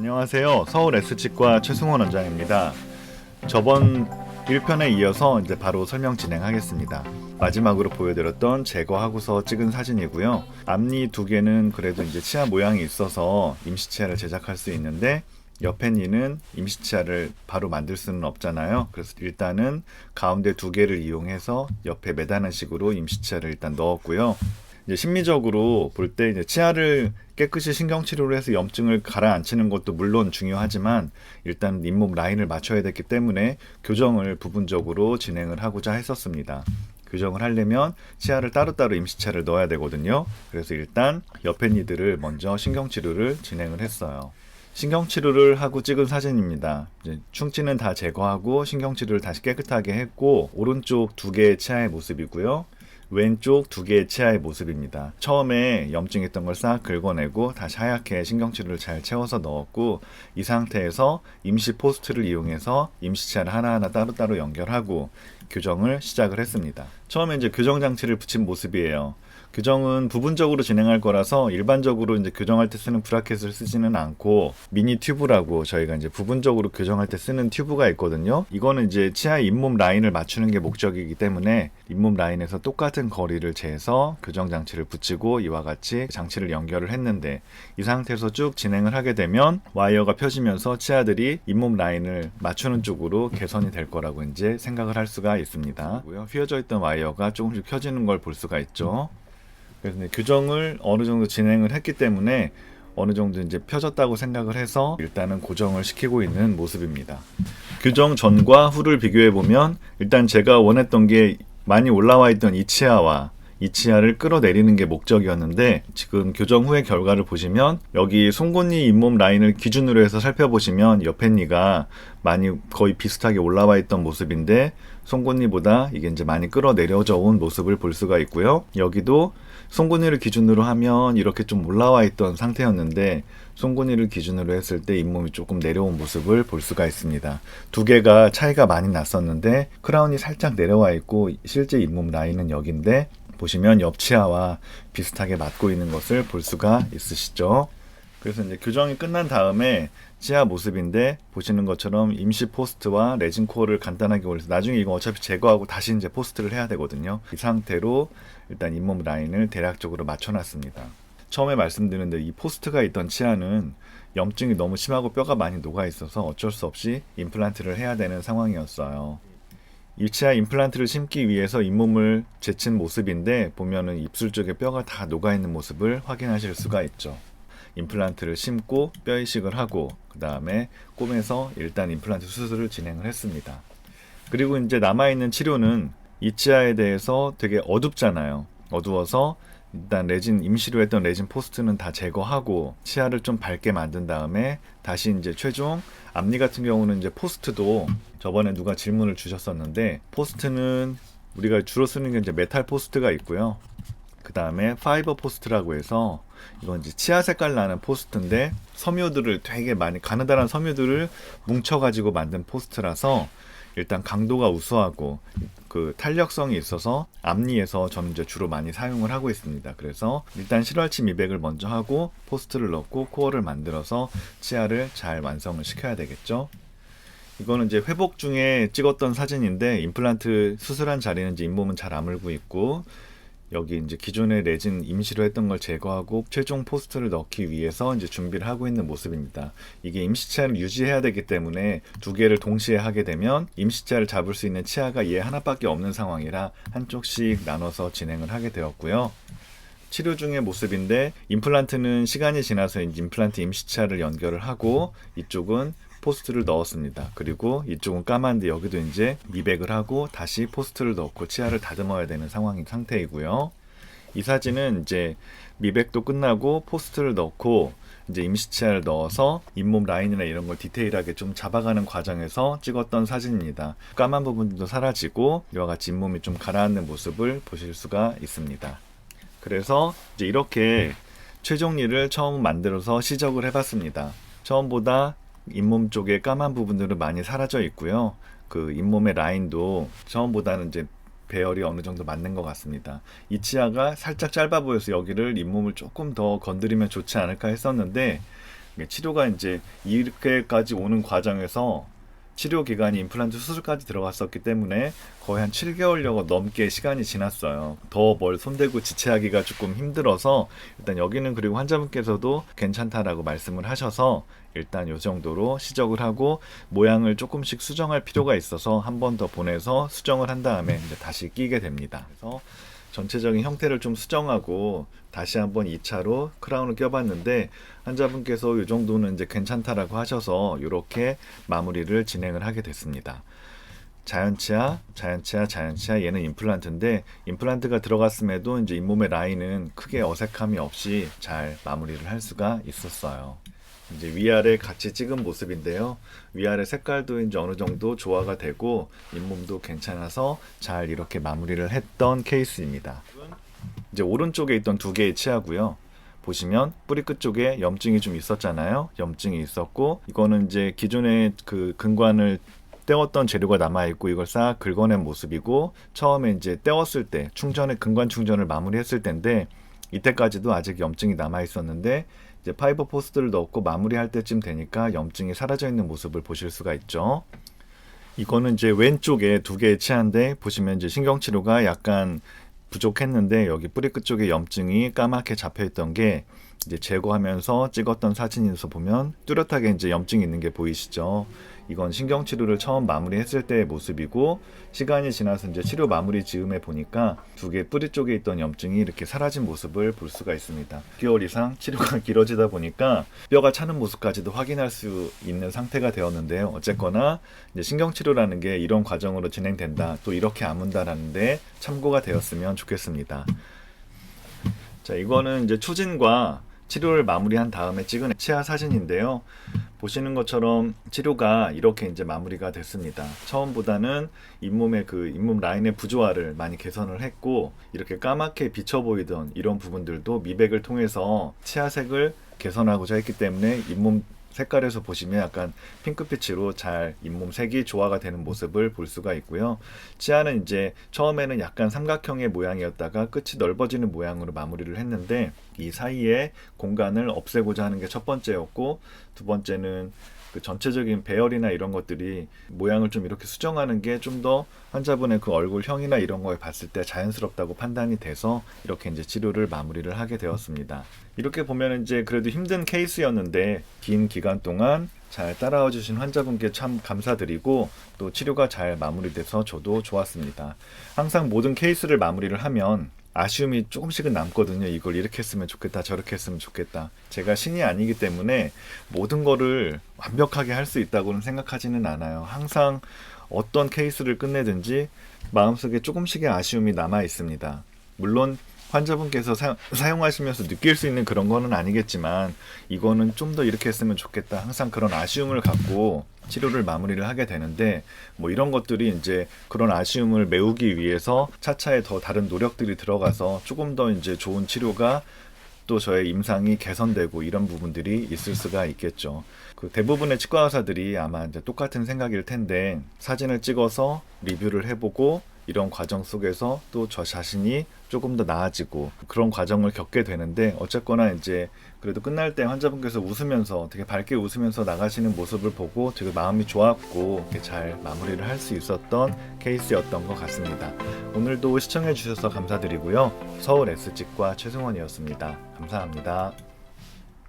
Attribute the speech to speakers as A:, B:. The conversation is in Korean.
A: 안녕하세요. 서울 S치과 최승원 원장입니다. 저번 1편에 이어서 이제 바로 설명 진행하겠습니다. 마지막으로 보여드렸던 제거하고서 찍은 사진이고요. 앞니 두 개는 그래도 이제 치아 모양이 있어서 임시치아를 제작할 수 있는데 옆에 니는 임시치아를 바로 만들 수는 없잖아요. 그래서 일단은 가운데 두 개를 이용해서 옆에 매다는 식으로 임시치아를 일단 넣었고요. 이제 심리적으로 볼 때 이제 치아를 깨끗이 신경치료를 해서 염증을 가라앉히는 것도 물론 중요하지만 일단 잇몸 라인을 맞춰야 됐기 때문에 교정을 부분적으로 진행을 하고자 했었습니다. 교정을 하려면 치아를 따로따로 임시치아를 넣어야 되거든요. 그래서 일단 옆에 니들을 먼저 신경치료를 진행을 했어요. 신경치료를 하고 찍은 사진입니다. 이제 충치는 다 제거하고 신경치료를 다시 깨끗하게 했고 오른쪽 두 개의 치아의 모습이고요. 왼쪽 두 개의 치아의 모습입니다. 처음에 염증했던 걸 싹 긁어내고 다시 하얗게 신경치료를 잘 채워서 넣었고 이 상태에서 임시 포스트를 이용해서 임시치아를 하나하나 따로따로 연결하고 교정을 시작을 했습니다. 처음에 이제 교정 장치를 붙인 모습이에요. 교정은 부분적으로 진행할 거라서 일반적으로 이제 교정할 때 쓰는 브라켓을 쓰지는 않고 미니 튜브라고 저희가 이제 부분적으로 교정할 때 쓰는 튜브가 있거든요. 이거는 이제 치아의 잇몸 라인을 맞추는 게 목적이기 때문에 잇몸 라인에서 똑같은 거리를 재서 교정 장치를 붙이고 이와 같이 장치를 연결을 했는데 이 상태에서 쭉 진행을 하게 되면 와이어가 펴지면서 치아들이 잇몸 라인을 맞추는 쪽으로 개선이 될 거라고 이제 생각을 할 수가 있습니다. 휘어져 있던 와이어가 조금씩 펴지는 걸 볼 수가 있죠. 그래서 교정을 어느 정도 진행을 했기 때문에 어느 정도 이제 펴졌다고 생각을 해서 일단은 고정을 시키고 있는 모습입니다. 교정 전과 후를 비교해 보면 일단 제가 원했던 게 많이 올라와 있던 이 치아와 이 치아를 끌어내리는 게 목적이었는데 지금 교정 후의 결과를 보시면 여기 송곳니 잇몸 라인을 기준으로 해서 살펴보시면 옆에 니가 많이 거의 비슷하게 올라와 있던 모습인데 송곳니보다 이게 이제 많이 끌어내려져 온 모습을 볼 수가 있고요. 여기도 송곳니를 기준으로 하면 이렇게 좀 올라와 있던 상태였는데 송곳니를 기준으로 했을 때 잇몸이 조금 내려온 모습을 볼 수가 있습니다. 두 개가 차이가 많이 났었는데 크라운이 살짝 내려와 있고 실제 잇몸 라인은 여기인데 보시면 옆 치아와 비슷하게 맞고 있는 것을 볼 수가 있으시죠. 그래서 이제 교정이 끝난 다음에 치아 모습인데 보시는 것처럼 임시 포스트와 레진 코어를 간단하게 올려서 나중에 이거 어차피 제거하고 다시 이제 포스트를 해야 되거든요. 이 상태로 일단 잇몸 라인을 대략적으로 맞춰놨습니다. 처음에 말씀드린 대로 이 포스트가 있던 치아는 염증이 너무 심하고 뼈가 많이 녹아 있어서 어쩔 수 없이 임플란트를 해야 되는 상황이었어요. 이 치아 임플란트를 심기 위해서 잇몸을 제친 모습인데 보면은 입술 쪽에 뼈가 다 녹아 있는 모습을 확인하실 수가 있죠. 임플란트를 심고 뼈 이식을 하고 그 다음에 꿰매서 일단 임플란트 수술을 진행을 했습니다. 그리고 이제 남아있는 치료는 이 치아에 대해서 되게 어둡잖아요. 어두워서 일단 레진 임시로 했던 레진 포스트는 다 제거하고 치아를 좀 밝게 만든 다음에 다시 이제 최종 앞니 같은 경우는 이제 포스트도 저번에 누가 질문을 주셨었는데 포스트는 우리가 주로 쓰는 게 이제 메탈 포스트가 있고요. 그 다음에 파이버 포스트라고 해서 이건 이제 치아 색깔 나는 포스트인데 섬유들을 되게 많이 가느다란 섬유들을 뭉쳐가지고 만든 포스트라서 일단 강도가 우수하고 그 탄력성이 있어서 앞니에서 저는 이제 주로 많이 사용을 하고 있습니다. 그래서 일단 실활치 미백을 먼저 하고 포스트를 넣고 코어를 만들어서 치아를 잘 완성을 시켜야 되겠죠. 이거는 이제 회복 중에 찍었던 사진인데 임플란트 수술한 자리는 이제 잇몸은 잘 아물고 있고 여기 이제 기존의 레진 임시로 했던 걸 제거하고 최종 포스트를 넣기 위해서 이제 준비를 하고 있는 모습입니다. 이게 임시치아를 유지해야 되기 때문에 두 개를 동시에 하게 되면 임시치아를 잡을 수 있는 치아가 얘 하나밖에 없는 상황이라 한쪽씩 나눠서 진행을 하게 되었고요. 치료 중의 모습인데 임플란트는 시간이 지나서 이제 임플란트 임시치아를 연결을 하고 이쪽은 포스트를 넣었습니다. 그리고 이쪽은 까만데 여기도 이제 미백을 하고 다시 포스트를 넣고 치아를 다듬어야 되는 상태이고요. 이 사진은 이제 미백도 끝나고 포스트를 넣고 이제 임시치아를 넣어서 잇몸 라인이나 이런 걸 디테일하게 좀 잡아가는 과정에서 찍었던 사진입니다. 까만 부분도 사라지고 이와 같이 잇몸이 좀 가라앉는 모습을 보실 수가 있습니다. 그래서 이제 이렇게 최종리를 처음 만들어서 시적을 해봤습니다. 처음보다 잇몸 쪽에 까만 부분들은 많이 사라져 있고요. 그 잇몸의 라인도 처음보다는 이제 배열이 어느 정도 맞는 것 같습니다. 이 치아가 살짝 짧아 보여서 여기를 잇몸을 조금 더 건드리면 좋지 않을까 했었는데 치료가 이제 이렇게까지 오는 과정에서 치료 기간이 임플란트 수술까지 들어갔었기 때문에 거의 한 7개월여 넘게 시간이 지났어요. 더 뭘 손대고 지체하기가 조금 힘들어서 일단 여기는, 그리고 환자분께서도 괜찮다라고 말씀을 하셔서 일단 이 정도로 시적을 하고 모양을 조금씩 수정할 필요가 있어서 한 번 더 보내서 수정을 한 다음에 이제 다시 끼게 됩니다. 그래서 전체적인 형태를 좀 수정하고 다시 한번 2차로 크라운을 껴봤는데 환자분께서 이 정도는 이제 괜찮다라고 하셔서 이렇게 마무리를 진행을 하게 됐습니다. 자연치아, 자연치아, 자연치아, 얘는 임플란트인데 임플란트가 들어갔음에도 이제 잇몸의 라인은 크게 어색함이 없이 잘 마무리를 할 수가 있었어요. 이제 위아래 같이 찍은 모습인데요. 위아래 색깔도 이제 어느 정도 조화가 되고 잇몸도 괜찮아서 잘 이렇게 마무리를 했던 케이스입니다. 이제 오른쪽에 있던 두 개의 치아고요. 보시면 뿌리 끝 쪽에 염증이 좀 있었잖아요. 염증이 있었고 이거는 이제 기존에 그 근관을 떼었던 재료가 남아있고 이걸 싹 긁어낸 모습이고, 처음에 이제 떼었을 때 근관 충전을 마무리했을 때인데 이때까지도 아직 염증이 남아있었는데 이제 파이버 포스트를 넣고 마무리할 때쯤 되니까 염증이 사라져 있는 모습을 보실 수가 있죠. 이거는 이제 왼쪽에 두 개의 치아인데 보시면 이제 신경치료가 약간 부족했는데 여기 뿌리 끝 쪽에 염증이 까맣게 잡혀 있던 게 이제 제거하면서 찍었던 사진에서 보면 뚜렷하게 이제 염증이 있는 게 보이시죠. 이건 신경치료를 처음 마무리했을 때의 모습이고, 시간이 지나서 이제 치료 마무리 즈음에 보니까 두 개 뿌리 쪽에 있던 염증이 이렇게 사라진 모습을 볼 수가 있습니다. 6개월 이상 치료가 길어지다 보니까 뼈가 차는 모습까지도 확인할 수 있는 상태가 되었는데요. 어쨌거나 이제 신경치료라는 게 이런 과정으로 진행된다, 또 이렇게 아문다라는데 참고가 되었으면 좋겠습니다. 자, 이거는 이제 추진과 치료를 마무리한 다음에 찍은 치아 사진인데요. 보시는 것처럼 치료가 이렇게 이제 마무리가 됐습니다. 처음보다는 잇몸의 그 잇몸 라인의 부조화를 많이 개선을 했고, 이렇게 까맣게 비쳐 보이던 이런 부분들도 미백을 통해서 치아색을 개선하고자 했기 때문에 잇몸 색깔에서 보시면 약간 핑크빛으로 잘 잇몸 색이 조화가 되는 모습을 볼 수가 있고요. 치아는 이제 처음에는 약간 삼각형의 모양이었다가 끝이 넓어지는 모양으로 마무리를 했는데 이 사이에 공간을 없애고자 하는 게 첫 번째였고, 두 번째는 그 전체적인 배열이나 이런 것들이 모양을 좀 이렇게 수정하는 게 좀 더 환자분의 그 얼굴형이나 이런 거에 봤을 때 자연스럽다고 판단이 돼서 이렇게 이제 치료를 마무리를 하게 되었습니다. 이렇게 보면 이제 그래도 힘든 케이스였는데 긴 기간 동안 잘 따라와 주신 환자분께 참 감사드리고, 또 치료가 잘 마무리돼서 저도 좋았습니다. 항상 모든 케이스를 마무리를 하면 아쉬움이 조금씩은 남거든요. 이걸 이렇게 했으면 좋겠다, 저렇게 했으면 좋겠다. 제가 신이 아니기 때문에 모든 거를 완벽하게 할 수 있다고는 생각하지는 않아요. 항상 어떤 케이스를 끝내든지 마음속에 조금씩의 아쉬움이 남아 있습니다. 물론 환자분께서 사용하시면서 느낄 수 있는 그런 거는 아니겠지만 이거는 좀 더 이렇게 했으면 좋겠다, 항상 그런 아쉬움을 갖고 치료를 마무리를 하게 되는데, 뭐 이런 것들이 이제 그런 아쉬움을 메우기 위해서 차차에 더 다른 노력들이 들어가서 조금 더 이제 좋은 치료가, 또 저의 임상이 개선되고 이런 부분들이 있을 수가 있겠죠. 그 대부분의 치과 의사들이 아마 이제 똑같은 생각일 텐데, 사진을 찍어서 리뷰를 해보고 이런 과정 속에서 또 저 자신이 조금 더 나아지고 그런 과정을 겪게 되는데, 어쨌거나 이제 그래도 끝날 때 환자분께서 웃으면서, 되게 밝게 웃으면서 나가시는 모습을 보고 되게 마음이 좋았고 이렇게 잘 마무리를 할 수 있었던 케이스였던 것 같습니다. 오늘도 시청해 주셔서 감사드리고요. 서울 S치과 최승원이었습니다. 감사합니다.